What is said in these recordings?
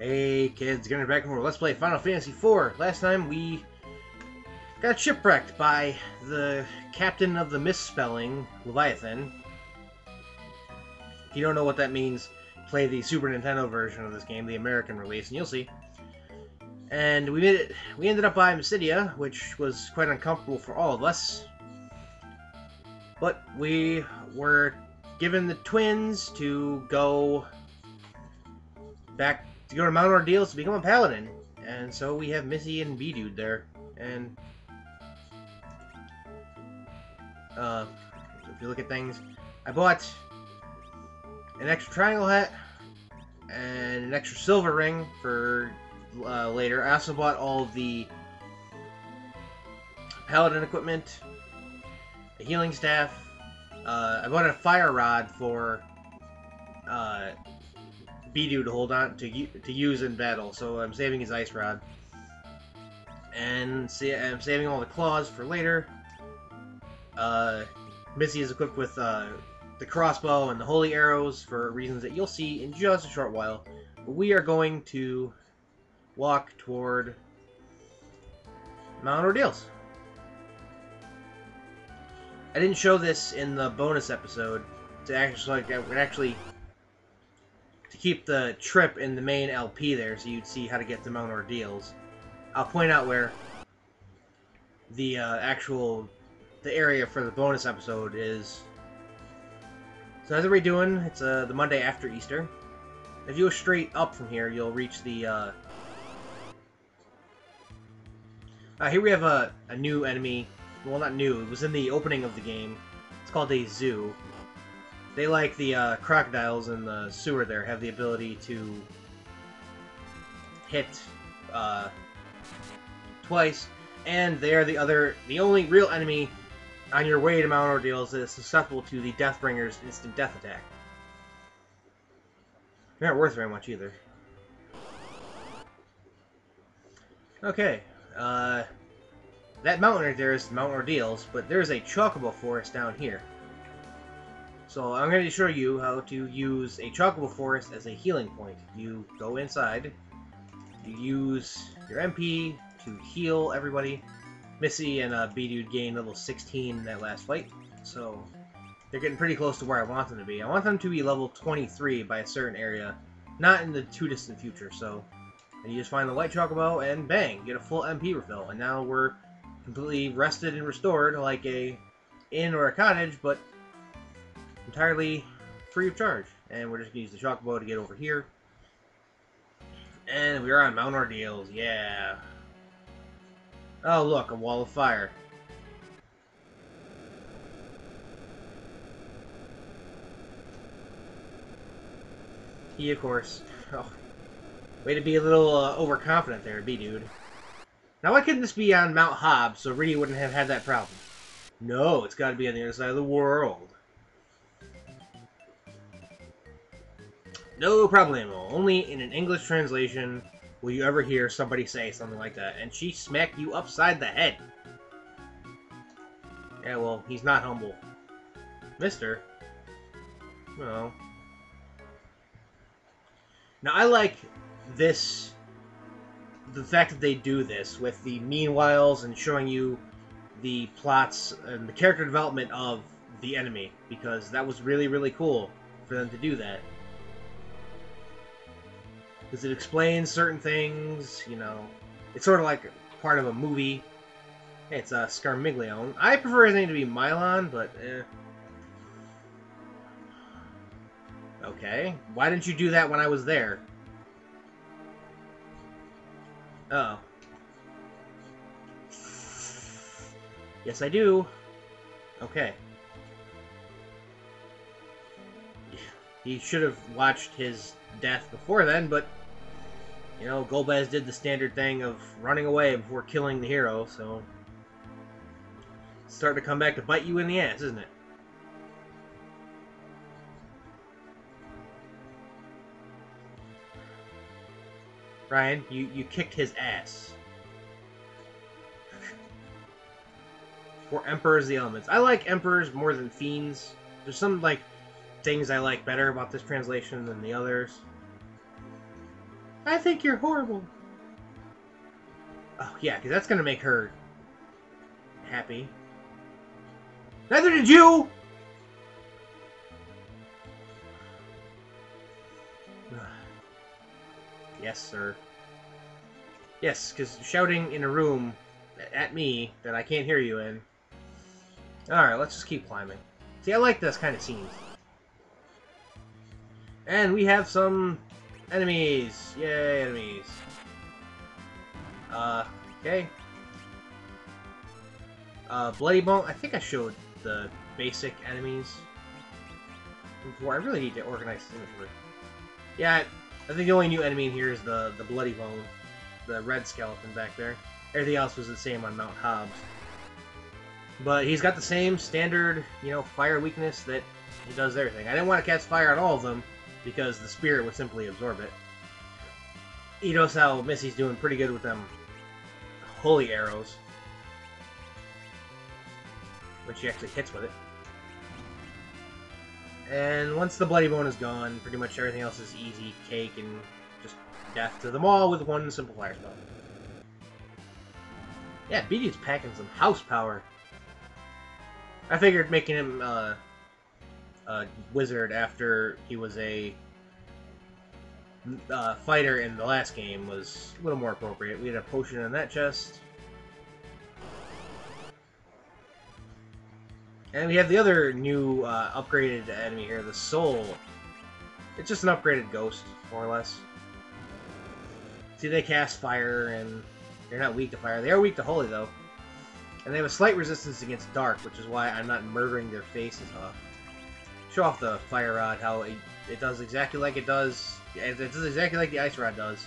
Hey kids, Gjenrei back and more. Let's play Final Fantasy IV. Last time we got shipwrecked by the captain of the misspelling, Leviathan. If you don't know what that means, play the Super Nintendo version of this game, the American release, and you'll see. And we made it. We ended up by Mysidia, which was quite uncomfortable for all of us. But we were given the twins to go back to Mount Ordeals to become a Paladin. And so we have Missy and B-Dude there. And if you look at things, I bought an extra triangle hat and an extra silver ring for later. I also bought all of the Paladin equipment, a healing staff. I bought a fire rod for B-Dude to hold on to use in battle, so I'm saving his ice rod. And I'm saving all the claws for later. Missy is equipped with the crossbow and the holy arrows for reasons that you'll see in just a short while. But we are going to walk toward Mount Ordeals. I didn't show this in the bonus episode to actually to keep the trip in the main LP there, so you'd see how to get to Mount Ordeals. I'll point out where the the area for the bonus episode is. So how's everybody doing? It's the Monday after Easter. If you go straight up from here, you'll reach the. Here we have a new enemy. Well, not new. It was in the opening of the game. It's called a zoo. They, like the crocodiles in the sewer there, have the ability to hit twice, and they are the only real enemy on your way to Mount Ordeals that is susceptible to the Deathbringer's instant death attack. They're not worth very much either. Okay, that mountain right there is Mount Ordeals, but there's a chocobo forest down here. So I'm going to show you how to use a chocobo forest as a healing point. You go inside, you use your MP to heal everybody. Missy and B-Dude gained level 16 in that last fight, so they're getting pretty close to where I want them to be. I want them to be level 23 by a certain area, not in the too distant future. So and you just find the white chocobo and bang, get a full MP refill. And now we're completely rested and restored like a inn or a cottage, but entirely free of charge. And we're just going to use the chocobo to get over here. And we're on Mount Ordeals, yeah. Oh look, a wall of fire. He, of course. Oh, way to be a little overconfident there, B-Dude. Now why couldn't this be on Mount Hobbs so Rita wouldn't have had that problem? No, it's got to be on the other side of the world. No problemo. Only in an English translation will you ever hear somebody say something like that. And she smacked you upside the head. Yeah, well, he's not humble. Mister. Well. Now, I like this, the fact that they do this with the meanwhiles and showing you the plots and the character development of the enemy, because that was really, really cool for them to do that. Because it explains certain things, you know. It's sort of like part of a movie. It's Scarmiglione. I prefer his name to be Milon, but okay. Why didn't you do that when I was there? Uh-oh. Yes, I do. Okay. He should have watched his death before then, but you know, Golbez did the standard thing of running away before killing the hero, so it's starting to come back to bite you in the ass, isn't it? Ryan, you kicked his ass. For Emperors of the Elements. I like Emperors more than Fiends. There's some, like, things I like better about this translation than the others. I think you're horrible. Oh, yeah, because that's going to make her happy. Neither did you! Yes, sir. Yes, because shouting in a room at me that I can't hear you in. Alright, let's just keep climbing. See, I like this kind of scenes. And we have some enemies. Yay, enemies. Okay. Bloody Bone. I think I showed the basic enemies before. I really need to organize this inventory. Yeah, I think the only new enemy in here is the Bloody Bone. The red skeleton back there. Everything else was the same on Mount Hobbs. But he's got the same standard, you know, fire weakness that he does everything. I didn't want to cast fire on all of them because the spirit would simply absorb it. You notice how Missy's doing pretty good with them holy arrows when she actually hits with it. And once the Bloody Bone is gone, pretty much everything else is easy cake and just death to them all with one simple fire spell. Yeah, BD's packing some house power. I figured making him a wizard after he was a fighter in the last game was a little more appropriate. We had a potion in that chest. And we have the other new upgraded enemy here, the Soul. It's just an upgraded ghost, more or less. See, they cast fire, and they're not weak to fire. They are weak to holy, though. And they have a slight resistance against dark, which is why I'm not murdering their faces off. Show off the fire rod, how it does exactly like it does. It does exactly like the ice rod does.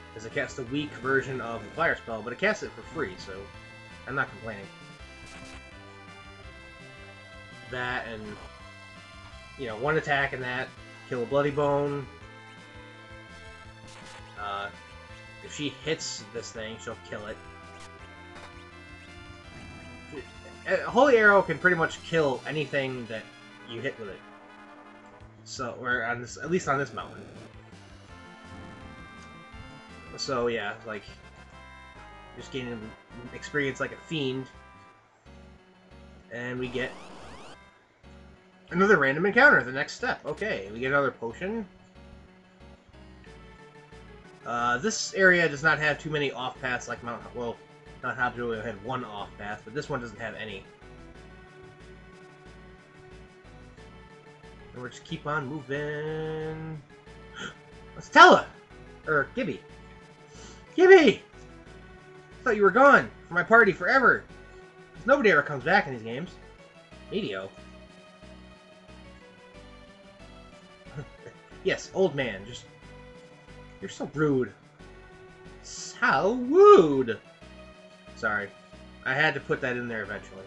Because it casts a weak version of the fire spell, but it casts it for free, so I'm not complaining. That and, you know, one attack and that, kill a Bloody Bone. If she hits this thing, she'll kill it. A Holy Arrow can pretty much kill anything that you hit with it. So, or on this, at least on this mountain. So yeah, like, just gaining experience like a fiend. And we get another random encounter, the next step. Okay, we get another potion. This area does not have too many off-paths like Mount... Well, Mount Hobbs really had one off-path, but this one doesn't have any. And we'll just keep on moving. Let's Stella! Or Gibby. Gibby! I thought you were gone from my party forever. Nobody ever comes back in these games. Medio. Yes, old man, just... You're so rude. So rude! Sorry. I had to put that in there eventually.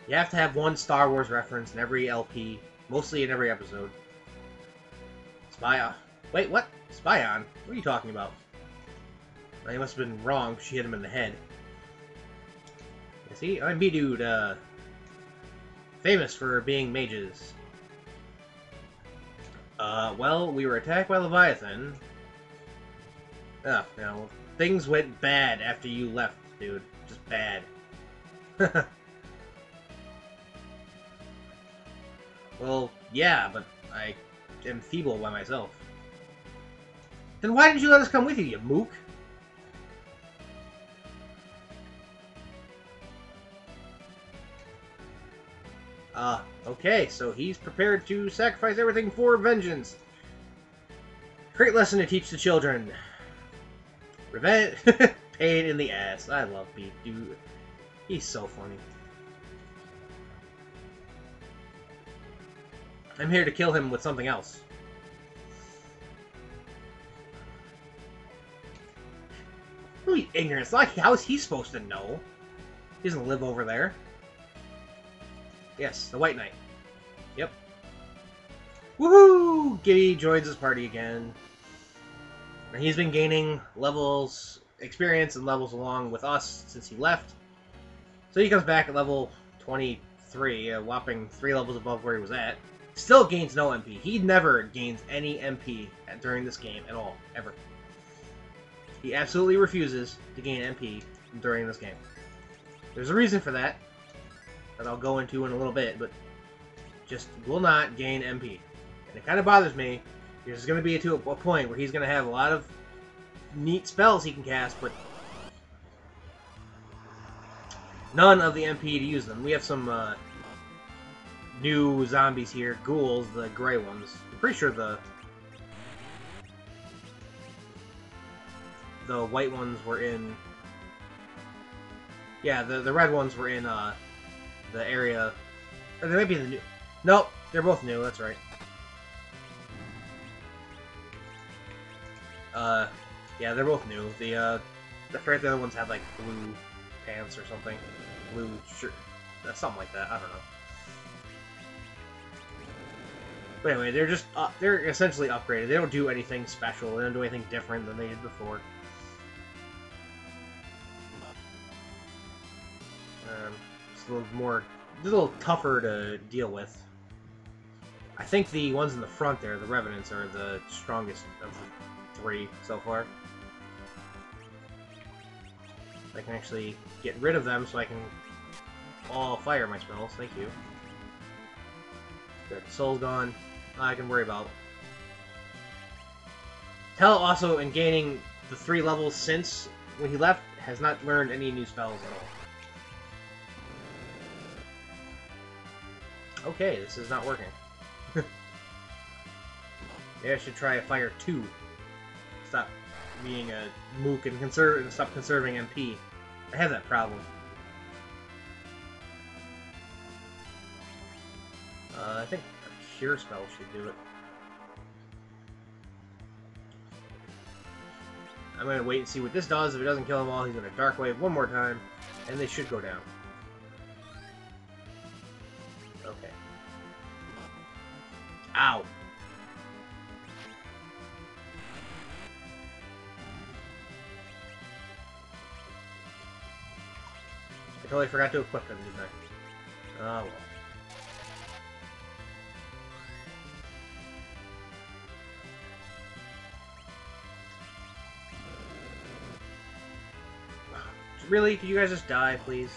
You have to have one Star Wars reference in every LP, mostly in every episode. Spy on. Wait, what? Spy on? What are you talking about? Well, he must have been wrong. She hit him in the head. You see, I'm B-Dude, famous for being mages. Well, we were attacked by Leviathan. Oh, no. Things went bad after you left, dude. Just bad. Well, yeah, but I am feeble by myself. Then why didn't you let us come with you, you mook? Okay, so he's prepared to sacrifice everything for vengeance. Great lesson to teach the children. Revenge, pain in the ass. I love Beat, dude. He's so funny. I'm here to kill him with something else. Really ignorant. It's like, how is he supposed to know? He doesn't live over there. Yes, the White Knight. Yep. Woohoo! Giddy joins his party again. And he's been gaining levels, experience and levels along with us since he left. So he comes back at level 23, a whopping 3 levels above where he was at. Still gains no MP. He never gains any MP during this game at all, ever. He absolutely refuses to gain MP during this game. There's a reason for that I'll go into in a little bit, but just will not gain MP. And it kind of bothers me. There's going to be to a point where he's going to have a lot of neat spells he can cast, but none of the MP to use them. We have some new zombies here, ghouls, the gray ones. I'm pretty sure the white ones were in... Yeah, the red ones were in the area... Or they might be the new... Nope, they're both new, that's right. Yeah, they're both new. I forget the other ones had like blue pants or something. Blue shirt. Something like that, I don't know. But anyway, they're just, they're essentially upgraded. They don't do anything special. They don't do anything different than they did before. It's a little tougher to deal with. I think the ones in the front there, the Revenants, are the strongest of the 3 so far. I can actually get rid of them so I can all fire my spells. Thank you. Good. Soul's gone. I can worry about. Tell also, in gaining the 3 levels since when he left, has not learned any new spells at all. Okay, this is not working. Maybe I should try a fire 2. Stop being a mook and stop conserving MP. I have that problem. I think a cure spell should do it. I'm gonna wait and see what this does. If it doesn't kill them all, he's gonna Dark Wave one more time, and they should go down. Okay. Ow! I totally forgot to equip them, didn't I? Oh well. Really? Could you guys just die, please?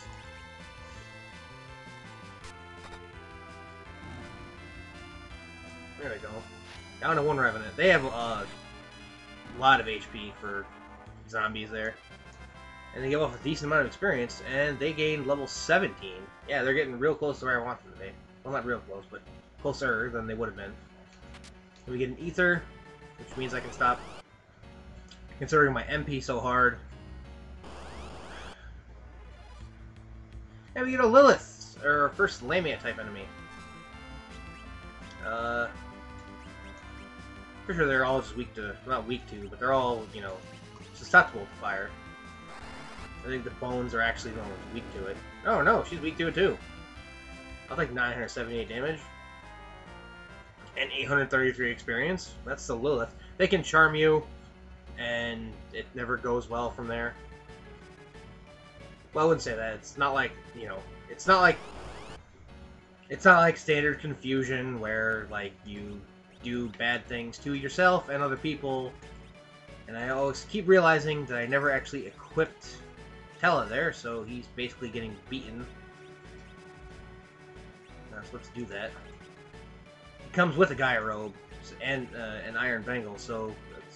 There we go. Down to 1 Revenant. They have a lot of HP for zombies there. And they give off a decent amount of experience, and they gain level 17. Yeah, they're getting real close to where I want them to be. Well, not real close, but closer than they would have been. We get an Ether, which means I can stop considering my MP so hard. And we get a Lilith, or first Lamia type enemy. Pretty sure they're all just weak to, not weak to, but they're all, you know, susceptible to fire. I think the bones are actually the ones weak to it. Oh no, she's weak to it too. I'll take 978 damage. And 833 experience. That's the Lilith. They can charm you, and it never goes well from there. Well, I wouldn't say that. It's not like, you know, it's not like standard confusion where, like, you do bad things to yourself and other people. And I always keep realizing that I never actually equipped Tella there, so he's basically getting beaten. So let's do that. He comes with a Gaia robe and an iron bangle, so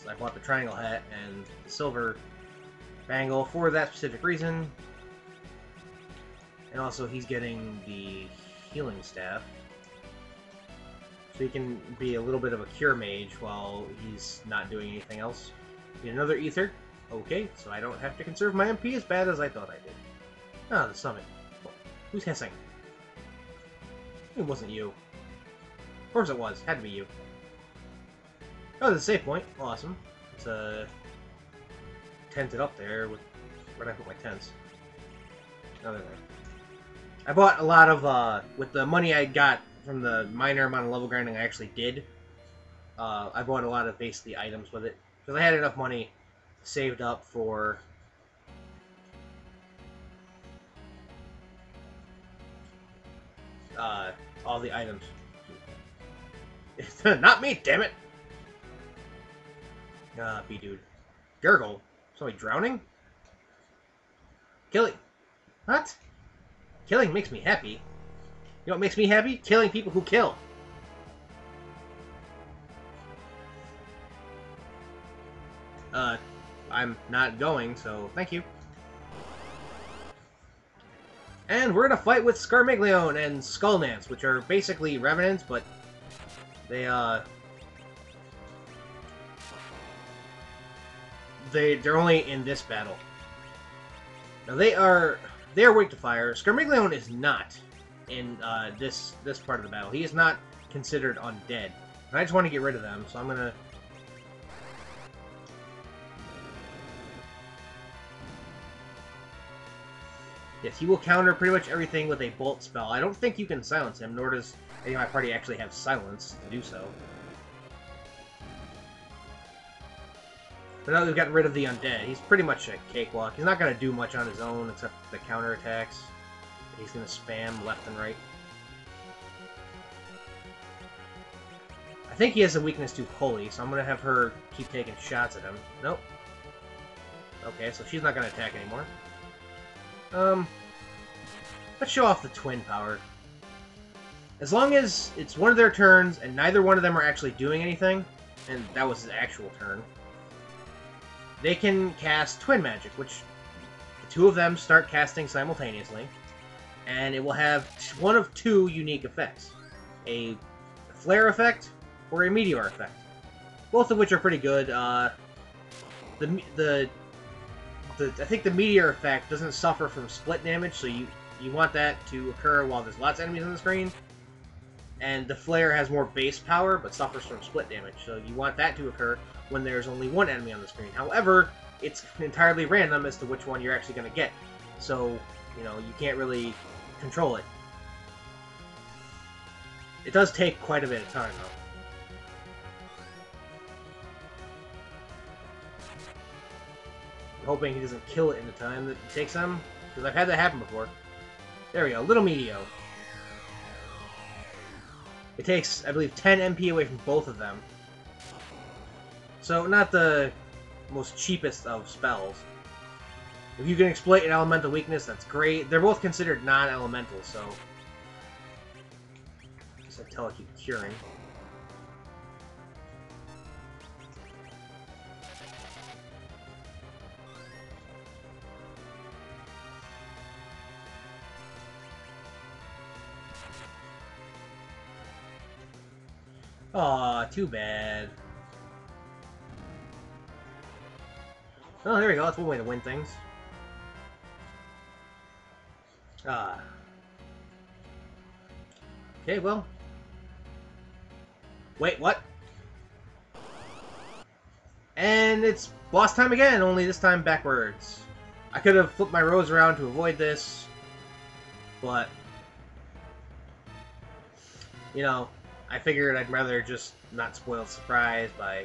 I bought the triangle hat and the silver bangle for that specific reason. And also, he's getting the healing staff. So he can be a little bit of a cure mage while he's not doing anything else. Get another Ether. Okay, so I don't have to conserve my MP as bad as I thought I did. Ah, the summit. Who's hissing? It wasn't you. Of course it was. Had to be you. Oh, there's a save point. Awesome. It's tented up there. Where did I put my tents? Oh, there. I bought a lot of, with the money I got from the minor amount of level grinding I actually did, I bought a lot of basically items with it. Because I had enough money saved up for all the items. Not me, damn it! B-dude. Gurgle. Somebody drowning? Killing. What? Killing makes me happy. You know what makes me happy? Killing people who kill. I'm not going, so thank you. And we're gonna fight with Scarmiglione and Skullnance, which are basically Revenants, but they're only in this battle. Now they're weak to fire. Scarmiglione is not in this part of the battle. He is not considered undead. And I just want to get rid of them, so I'm gonna. Yes, he will counter pretty much everything with a bolt spell. I don't think you can silence him, nor does any of my party actually have silence to do so. But now that we've gotten rid of the undead, he's pretty much a cakewalk. He's not going to do much on his own except the counterattacks. He's going to spam left and right. I think he has a weakness to Holy, so I'm going to have her keep taking shots at him. Nope. Okay, so she's not going to attack anymore. Let's show off the twin power. As long as it's one of their turns and neither one of them are actually doing anything, and that was his actual turn, they can cast twin magic, which the two of them start casting simultaneously, and it will have one of two unique effects. A flare effect or a meteor effect. Both of which are pretty good. I think the meteor effect doesn't suffer from split damage, so you want that to occur while there's lots of enemies on the screen. And the flare has more base power, but suffers from split damage, so you want that to occur when there's only one enemy on the screen. However, it's entirely random as to which one you're actually going to get, so, you know, you can't really control it. It does take quite a bit of time, though. Hoping he doesn't kill it in the time that it takes him, because I've had that happen before. There we go, Little Meteor. It takes, I believe, 10 MP away from both of them. So, not the most cheapest of spells. If you can exploit an elemental weakness, that's great. They're both considered non-elemental, so... I guess I tell I keep curing. Aw, too bad. Oh, there we go. That's one way to win things. Okay, well. Wait, what? And it's boss time again, only this time backwards. I could have flipped my rows around to avoid this, but... You know... I figured I'd rather just not spoil the surprise by,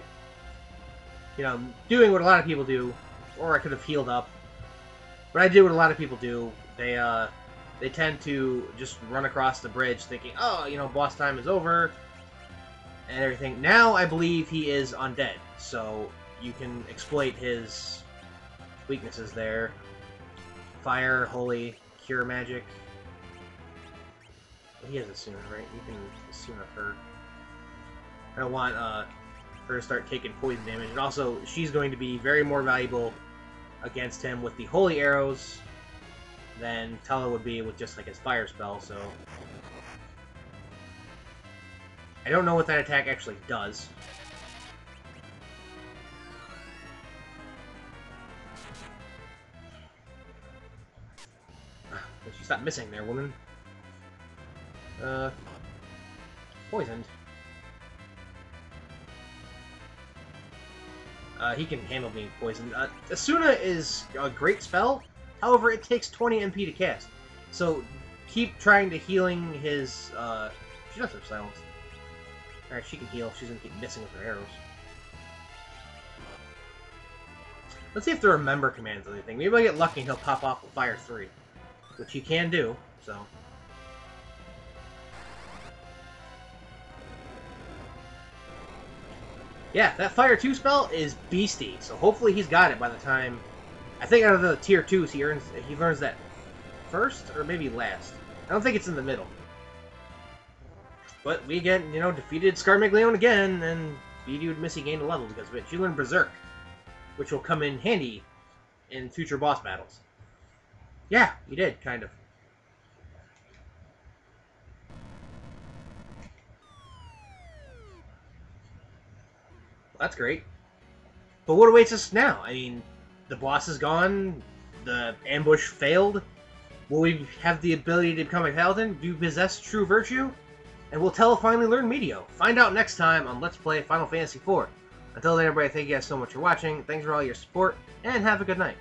you know, doing what a lot of people do, or I could have healed up. But I did what a lot of people do. They tend to just run across the bridge thinking, oh, you know, boss time is over, and everything. Now I believe he is undead, so you can exploit his weaknesses there. Fire, Holy, Cure Magic. He has a Asuna, right? You can Asuna her. I don't want her to start taking poison damage. And also, she's going to be very more valuable against him with the Holy Arrows than Tella would be with just like his Fire spell, so... I don't know what that attack actually does. You stop missing there, woman. Poisoned. He can handle being poisoned. Asuna is a great spell, however, it takes 20 MP to cast. So, keep trying to healing his, she does have silence. Alright, she can heal. She's gonna keep missing with her arrows. Let's see if the Remember command does anything. Maybe I get lucky and he'll pop off with Fire 3. Which he can do, so... Yeah, that Fire 2 spell is beastie, so hopefully he's got it by the time I think out of the tier 2s, he learns that first or maybe last. I don't think it's in the middle. But we again, defeated Scarmaglione again, and beat you with Missy gained a level because of it. She learned Berserk, which will come in handy in future boss battles. Yeah, you did, kind of. Well, that's great. But what awaits us now? I mean, the boss is gone, the ambush failed. Will we have the ability to become a paladin? Do you possess true virtue? And will Tell finally learn Medio? Find out next time on Let's Play Final Fantasy IV. Until then, everybody, thank you guys so much for watching. Thanks for all your support, and have a good night.